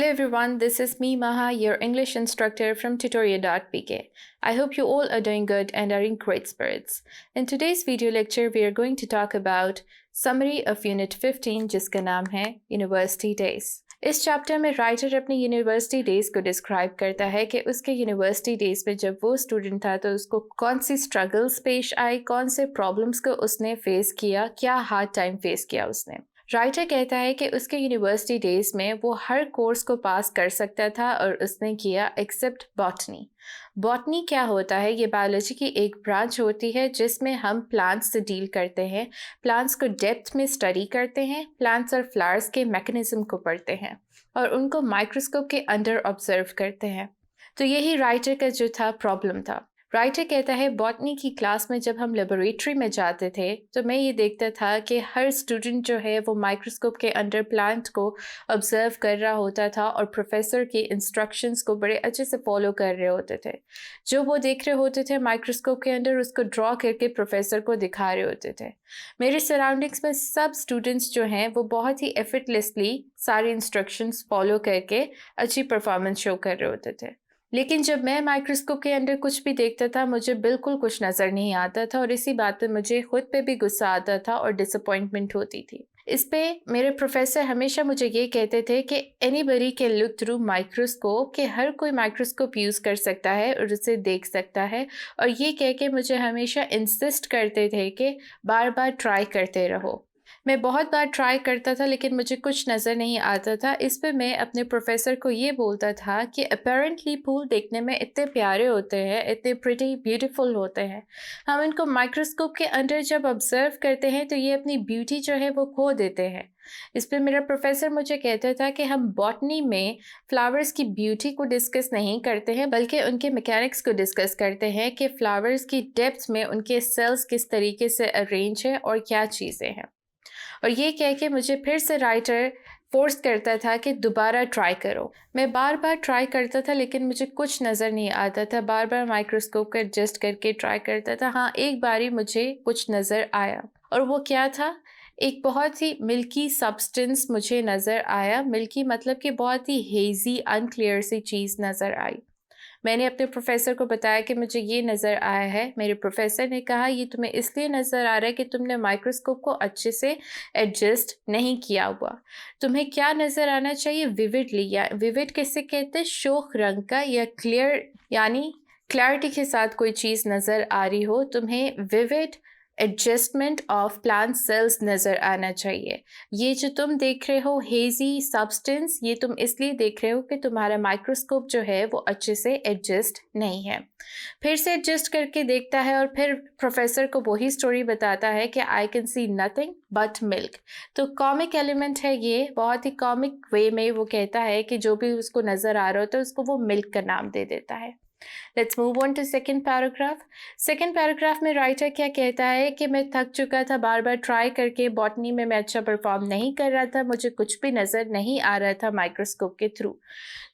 everyone, this is me Maha, your English instructor from tutoria.pk. I hope you all are doing good and are in great spirits. In today's video lecture, we are going to talk about summary of Unit 15 जिसका नाम है University Days. इस chapter में writer अपनी university days को describe करता है कि उसके यूनिवर्सिटी डेज़ में जब वो स्टूडेंट था तो उसको कौन सी स्ट्रगल्स पेश आई, कौन से प्रॉब्लम्स को उसने फेस किया, क्या हार्ड टाइम फेस किया उसने। राइटर कहता है कि उसके यूनिवर्सिटी डेज़ में वो हर कोर्स को पास कर सकता था और उसने किया एक्सेप्ट बॉटनी। बॉटनी क्या होता है? ये बायोलॉजी की एक ब्रांच होती है जिसमें हम प्लांट्स से डील करते हैं, प्लांट्स को डेप्थ में स्टडी करते हैं, प्लांट्स और फ्लावर्स के मैकेनिज्म को पढ़ते हैं और उनको माइक्रोस्कोप के अंडर ऑब्जर्व करते हैं। तो यही राइटर का जो था प्रॉब्लम था। राइटर कहता है बॉटनी की क्लास में जब हम लेबोरेटरी में जाते थे तो मैं ये देखता था कि हर स्टूडेंट जो है वो माइक्रोस्कोप के अंडर प्लांट को ऑब्जर्व कर रहा होता था और प्रोफेसर की इंस्ट्रक्शंस को बड़े अच्छे से फॉलो कर रहे होते थे। जो वो देख रहे होते थे माइक्रोस्कोप के अंडर उसको ड्रॉ करके प्रोफेसर को दिखा रहे होते थे। मेरे सराउंडिंग्स में सब स्टूडेंट्स जो हैं वो बहुत ही एफर्टलेसली सारे इंस्ट्रक्शंस फॉलो करके अच्छी परफॉर्मेंस शो कर रहे होते थे। लेकिन जब मैं माइक्रोस्कोप के अंदर कुछ भी देखता था मुझे बिल्कुल कुछ नज़र नहीं आता था और इसी बात पे मुझे खुद पे भी गुस्सा आता था और डिसअपॉइंटमेंट होती थी। इस पे मेरे प्रोफेसर हमेशा मुझे ये कहते थे कि anybody can look through microscope, कि हर कोई माइक्रोस्कोप यूज़ कर सकता है और उसे देख सकता है, और ये कह के मुझे हमेशा इंसिस्ट करते थे कि बार बार ट्राई करते रहो। मैं बहुत बार ट्राई करता था लेकिन मुझे कुछ नज़र नहीं आता था। इस पे मैं अपने प्रोफेसर को ये बोलता था कि अपेरेंटली फूल देखने में इतने प्यारे होते हैं, इतने प्रिटी ब्यूटीफुल होते हैं, हम इनको माइक्रोस्कोप के अंदर जब ऑब्जर्व करते हैं तो ये अपनी ब्यूटी जो है वो खो देते हैं। इस पे मेरा प्रोफेसर मुझे कहता था कि हम बॉटनी में फ्लावर्स की ब्यूटी को डिस्कस नहीं करते हैं बल्कि उनके मैकेनिक्स को डिस्कस करते हैं कि फ्लावर्स की डेप्थ में उनके सेल्स किस तरीके से अरेंज है और क्या चीज़ें हैं। और ये कह के मुझे फिर से राइटर फोर्स करता था कि दोबारा ट्राई करो। मैं बार बार ट्राई करता था लेकिन मुझे कुछ नज़र नहीं आता था, बार बार माइक्रोस्कोप का एडजस्ट करके ट्राई करता था। हाँ, एक बारी मुझे कुछ नज़र आया और वो क्या था, एक बहुत ही मिल्की सब्सटेंस मुझे नज़र आया। मिल्की मतलब कि बहुत ही हेज़ी अनक्लियर सी चीज़ नज़र आई। मैंने अपने प्रोफेसर को बताया कि मुझे ये नज़र आया है। मेरे प्रोफेसर ने कहा ये तुम्हें इसलिए नज़र आ रहा है कि तुमने माइक्रोस्कोप को अच्छे से एडजस्ट नहीं किया हुआ। तुम्हें क्या नज़र आना चाहिए? विविडली, या विविड किसे कहते हैं? शोख रंग का या क्लियर, यानी क्लैरिटी के साथ कोई चीज़ नज़र आ रही हो। तुम्हें vivid adjustment of plant cells नज़र आना चाहिए। ये जो तुम देख रहे हो हेज़ी सब्सटेंस, ये तुम इसलिए देख रहे हो कि तुम्हारा माइक्रोस्कोप जो है वो अच्छे से एडजस्ट नहीं है। फिर से एडजस्ट करके देखता है और फिर प्रोफेसर को वही स्टोरी बताता है कि I can see nothing but milk. तो कॉमिक एलिमेंट है ये, बहुत ही कॉमिक वे में वो कहता है कि जो भी उसको नज़र आ रहा होता है उसको वो मिल्क का नाम दे देता है। Let's move on to second paragraph. Second paragraph में राइटर क्या कहता है कि मैं थक चुका था, बार बार ट्राई करके बॉटनी में मैं अच्छा परफॉर्म नहीं कर रहा था, मुझे कुछ भी नज़र नहीं आ रहा था माइक्रोस्कोप के थ्रू।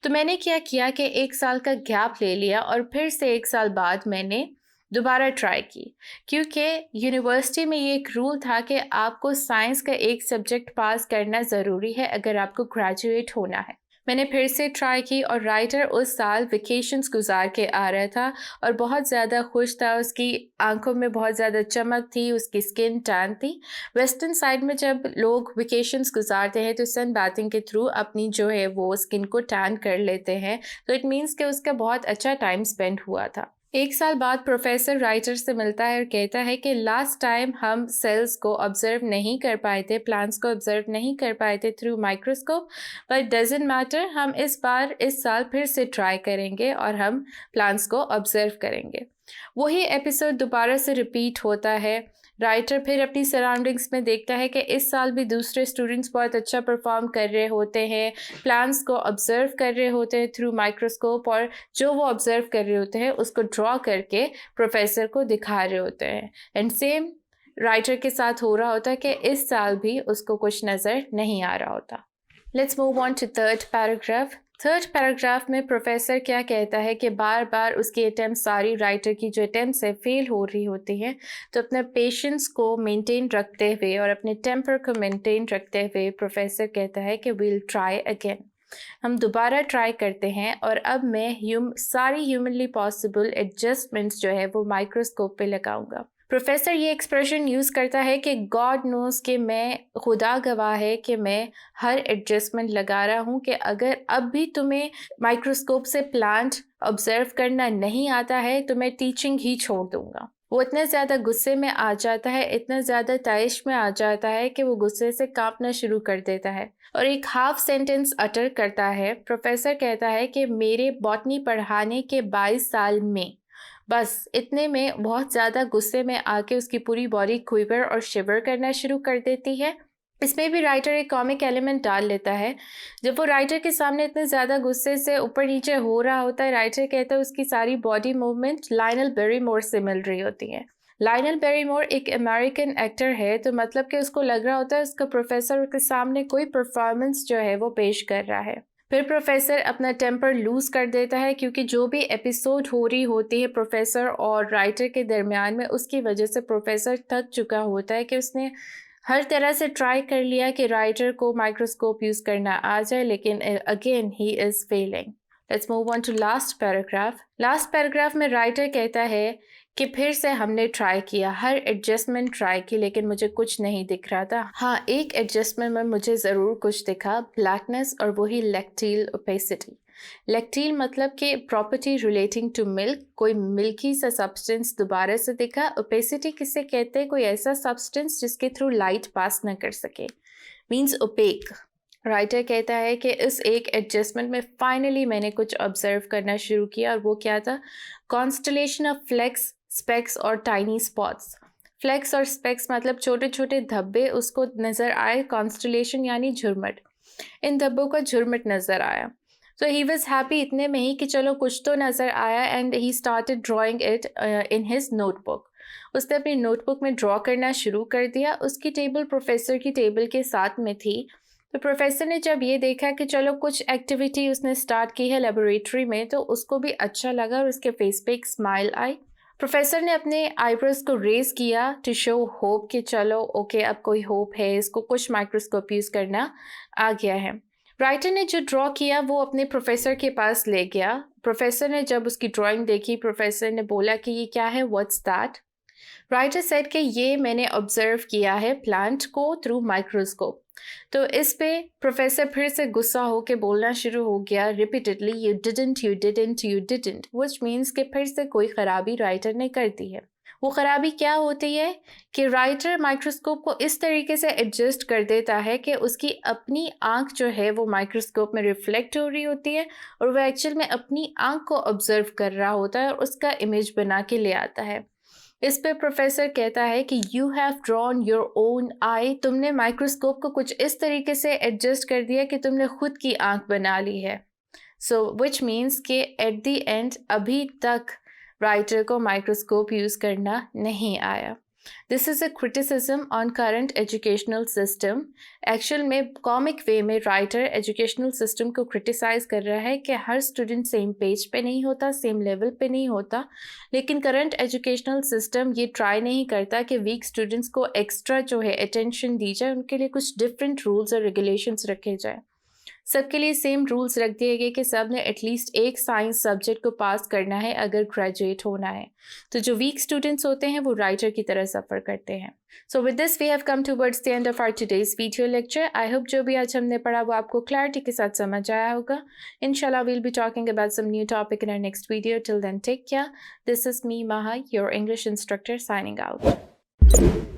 तो मैंने क्या किया कि 1 साल का गैप ले लिया और फिर से 1 साल बाद मैंने दोबारा ट्राई की, क्योंकि यूनिवर्सिटी में ये एक रूल था कि आपको साइंस का एक सब्जेक्ट पास करना ज़रूरी है अगर आपको ग्रेजुएट होना है। मैंने फिर से ट्राई की और राइटर उस साल वेकेशंस गुजार के आ रहा था और बहुत ज़्यादा खुश था। उसकी आंखों में बहुत ज़्यादा चमक थी, उसकी स्किन टैन थी। वेस्टर्न साइड में जब लोग वेकेशंस गुजारते हैं तो सन बाथिंग के थ्रू अपनी जो है वो स्किन को टैन कर लेते हैं, तो इट मीन्स कि उसका बहुत अच्छा टाइम स्पेंड हुआ था। 1 साल बाद प्रोफेसर राइटर से मिलता है और कहता है कि लास्ट टाइम हम सेल्स को ऑब्जर्व नहीं कर पाए थे, प्लांट्स को ऑब्जर्व नहीं कर पाए थे through microscope, but doesn't matter, हम इस साल फिर से ट्राई करेंगे और हम प्लांट्स को ऑब्जर्व करेंगे। वही एपिसोड दोबारा से रिपीट होता है। राइटर फिर अपनी सराउंडिंग्स में देखता है कि इस साल भी दूसरे स्टूडेंट्स बहुत अच्छा परफॉर्म कर रहे होते हैं, प्लांट्स को ऑब्जर्व कर रहे होते हैं थ्रू माइक्रोस्कोप, और जो वो ऑब्जर्व कर रहे होते हैं उसको ड्रॉ करके प्रोफेसर को दिखा रहे होते हैं। एंड सेम राइटर के साथ हो रहा होता है कि इस साल भी उसको कुछ नज़र नहीं आ रहा होता। Let's move on to third paragraph. Third paragraph में प्रोफेसर क्या कहता है कि बार बार उसकी अटैम्प्ट, सारी राइटर की जो अटैम्प्ट्स है फेल हो रही होती हैं, तो अपने पेशेंस को मेंटेन रखते हुए और अपने टेम्पर को मेंटेन रखते हुए प्रोफेसर कहता है कि वील ट्राई अगेन। हम दोबारा ट्राई करते हैं और अब मैं सारी ह्यूमनली पॉसिबल एडजस्टमेंट्स जो है वो माइक्रोस्कोप पे लगाऊंगा। प्रोफेसर ये एक्सप्रेशन यूज़ करता है कि गॉड नोज़ कि मैं खुदा गवाह है कि मैं हर एडजस्टमेंट लगा रहा हूँ कि अगर अब भी तुम्हें माइक्रोस्कोप से प्लांट ऑब्जर्व करना नहीं आता है तो मैं टीचिंग ही छोड़ दूँगा। वो इतने ज़्यादा गुस्से में आ जाता है, इतना ज़्यादा तैश में आ जाता है कि वो गुस्से से कांपना शुरू कर देता है और एक हाफ सेंटेंस अटर करता है। प्रोफेसर कहता है कि मेरे बॉटनी पढ़ाने के 22 साल में, बस इतने में बहुत ज़्यादा गुस्से में आके उसकी पूरी बॉडी क्विवर और शिवर करना शुरू कर देती है। इसमें भी राइटर एक कॉमिक एलिमेंट डाल लेता है। जब वो राइटर के सामने इतने ज़्यादा गुस्से से ऊपर नीचे हो रहा होता है, राइटर कहता है उसकी सारी बॉडी मूवमेंट लायनल बैरीमोर से मिल रही होती है। लायनल बैरीमोर एक अमेरिकन एक्टर है, तो मतलब कि उसको लग रहा होता है उसका प्रोफेसर के सामने कोई परफॉर्मेंस जो है वो पेश कर रहा है। फिर प्रोफेसर अपना टेम्पर लूज़ कर देता है क्योंकि जो भी एपिसोड हो रही होती है प्रोफेसर और राइटर के दरमियान में, उसकी वजह से प्रोफेसर थक चुका होता है कि उसने हर तरह से ट्राई कर लिया कि राइटर को माइक्रोस्कोप यूज़ करना आ जाए, लेकिन again he is failing. Let's move on to last paragraph. Last paragraph में राइटर कहता है कि फिर से हमने ट्राई किया, हर एडजस्टमेंट ट्राई की, लेकिन मुझे कुछ नहीं दिख रहा था। हाँ, एक एडजस्टमेंट में मुझे ज़रूर कुछ दिखा, ब्लैकनेस और वही लैक्टील ओपेसिटी। लैक्टील मतलब कि प्रॉपर्टी रिलेटिंग टू मिल्क, कोई मिल्की सा सब्सटेंस दोबारा से दिखा। ओपेसिटी किसे कहते हैं? कोई ऐसा सब्सटेंस जिसके थ्रू लाइट पास ना कर सके, मीन्स ओपेक। राइटर कहता है कि इस एक एडजस्टमेंट में फाइनली मैंने कुछ ऑब्जर्व करना शुरू किया, और वो क्या था? कॉन्स्टलेशन ऑफ फ्लेक्स, स्पेक्स और टाइनी स्पॉट्स। फ्लेक्स और स्पेक्स मतलब छोटे छोटे धब्बे उसको नज़र आए, कॉन्स्टलेशन यानी झुरमट, इन धब्बों का झुरमट नज़र आया। सो ही वॉज हैप्पी इतने में ही कि चलो कुछ तो नज़र आया, and he started drawing it in his notebook. उसने अपनी नोटबुक में ड्रॉ करना शुरू कर दिया। उसकी टेबल प्रोफेसर की टेबल के साथ में थी, तो प्रोफेसर ने जब ये देखा कि चलो कुछ एक्टिविटी उसने स्टार्ट की है लेबोरेटरी में, तो उसको भी अच्छा लगा और उसके फेस पे एक स्माइल आई। प्रोफेसर ने अपने आईब्रोज को रेज किया टू शो होप कि चलो ओके अब कोई होप है, इसको कुछ माइक्रोस्कोप यूज़ करना आ गया है। राइटर ने जो ड्रॉ किया वो अपने प्रोफेसर के पास ले गया। प्रोफेसर ने जब उसकी ड्राइंग देखी, प्रोफेसर ने बोला कि ये क्या है, व्हाट्स दैट? राइटर सेड कि ये मैंने ऑब्जर्व किया है प्लांट को थ्रू माइक्रोस्कोप। तो इस पे प्रोफेसर फिर से गुस्सा होकर बोलना शुरू हो गया repeatedly, you didn't you didn't you didn't, which means कि फिर से कोई ख़राबी राइटर ने कर दी है। वो ख़राबी क्या होती है कि राइटर माइक्रोस्कोप को इस तरीके से एडजस्ट कर देता है कि उसकी अपनी आंख जो है वो माइक्रोस्कोप में रिफ्लेक्ट हो रही होती है, और वो एक्चुअल में अपनी आंख को ऑब्जर्व कर रहा होता है और उसका इमेज बना के ले आता है। इस पे प्रोफेसर कहता है कि you have drawn your own I, तुमने माइक्रोस्कोप को कुछ इस तरीके से एडजस्ट कर दिया कि तुमने खुद की आंख बना ली है। सो विच मीन्स कि एट द एंड अभी तक राइटर को माइक्रोस्कोप यूज़ करना नहीं आया। This is a criticism on current educational system. Actual में कॉमिक वे में राइटर एजुकेशनल सिस्टम को क्रिटिसाइज़ कर रहा है कि हर स्टूडेंट सेम पेज पे नहीं होता, सेम लेवल पे नहीं होता, लेकिन करंट एजुकेशनल सिस्टम ये ट्राई नहीं करता कि वीक स्टूडेंट्स को एक्स्ट्रा जो है अटेंशन दी जाए, उनके लिए कुछ डिफरेंट रूल्स और रेगुलेशंस रखे जाए। सबके लिए सेम रूल्स रख दिए गए कि सब ने एटलीस्ट एक साइंस सब्जेक्ट को पास करना है अगर ग्रेजुएट होना है। तो जो वीक स्टूडेंट्स होते हैं वो राइटर की तरह सफ़र करते हैं। So with this we have come towards the end of our today's video lecture. I hope जो भी आज हमने पढ़ा वो आपको क्लैरिटी के साथ समझ आया होगा। इंशाल्लाह we'll be talking about some new topic in our next video. Till then take care. This is me Maha, your English instructor, signing out.